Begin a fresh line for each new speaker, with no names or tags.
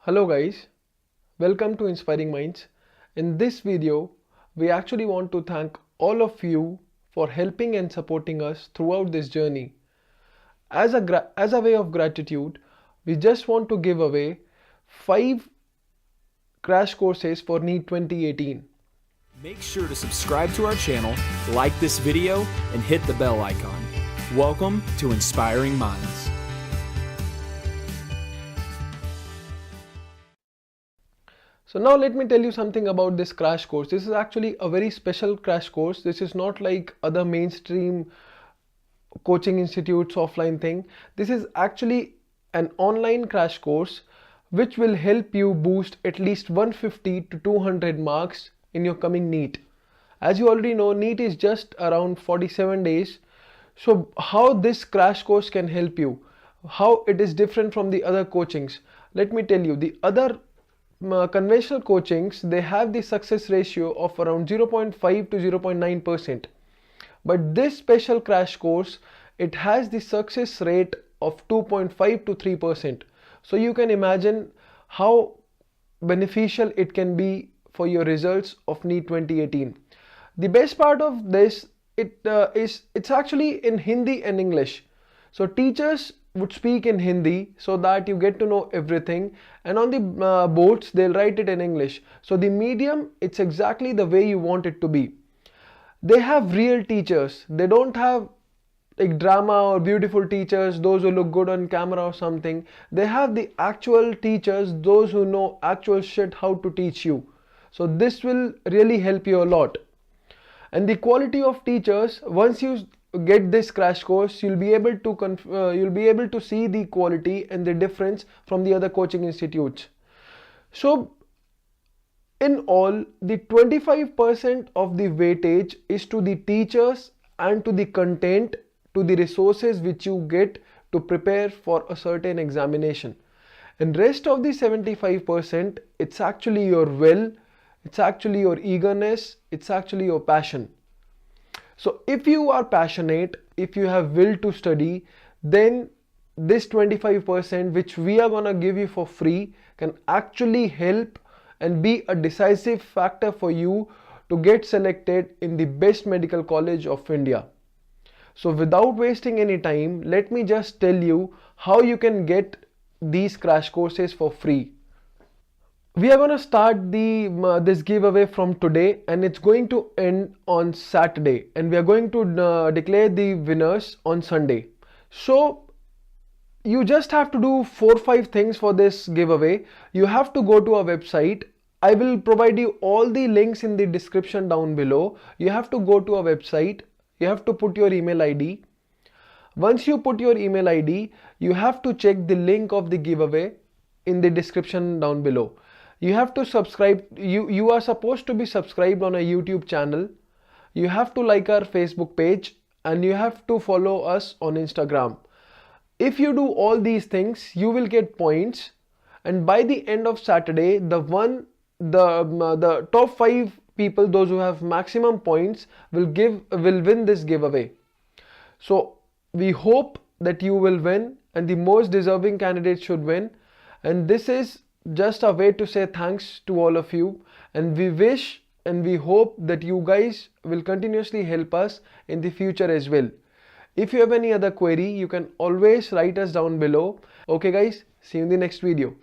Hello guys, welcome to Inspiring Minds. In this video, we actually want to thank all of you for helping and supporting us throughout this journey. As a way of gratitude, we just want to give away 5 crash courses for NEET 2018.
Make sure to subscribe to our channel, like this video, and hit the bell icon. Welcome to Inspiring Minds.
So now let me tell you something about this crash course. This is actually a very special crash course. This is not like other mainstream coaching institutes offline thing. This is actually an online crash course which will help you boost at least 150 to 200 marks in your coming NEET. As you already know, NEET is just around 47 days. So how this crash course can help you, how it is different from the other coachings. Let me tell you, the other conventional coachings, they have the success ratio of around 0.5 to 0.9%. But this special crash course, it has the success rate of 2.5 to 3%. So you can imagine how beneficial it can be for your results of NEET 2018. The best part of this, it's actually in Hindi and English. So teachers would speak in Hindi so that you get to know everything, and on the boards they'll write it in English. So the medium, it's exactly the way you want it to be. They have real teachers. They don't have like drama or beautiful teachers, those who look good on camera or something. They have the actual teachers, those who know actual shit how to teach you. So this will really help you a lot. And the quality of teachers, once you get this crash course, you'll be able to see the quality and the difference from the other coaching institutes. So in all, the 25% of the weightage is to the teachers and to the content, to the resources which you get to prepare for a certain examination. And rest of the 75%, it's actually your will, it's actually your eagerness, it's actually your passion. So if you are passionate, if you have will to study, then this 25% which we are gonna give you for free can actually help and be a decisive factor for you to get selected in the best medical college of India. So without wasting any time, let me just tell you how you can get these crash courses for free. We are going to start this giveaway from today, and it's going to end on Saturday, and we are going to declare the winners on Sunday. So you just have to do 4-5 things for this giveaway. You have to go to our website. I will provide you all the links in the description down below. You have to go to our website. You have to put your email ID. Once you put your email ID, you have to check the link of the giveaway in the description down below. You have to subscribe. You are supposed to be subscribed on a YouTube channel. You have to like our Facebook page, and you have to follow us on Instagram. If you do all these things, you will get points, and by the end of Saturday, the top 5 people, those who have maximum points, will win this giveaway. So we hope that you will win, and the most deserving candidate should win. And this is just a way to say thanks to all of you, and we wish and we hope that you guys will continuously help us in the future as well. If you have any other query, you can always write us down below. Okay guys, see you in the next video.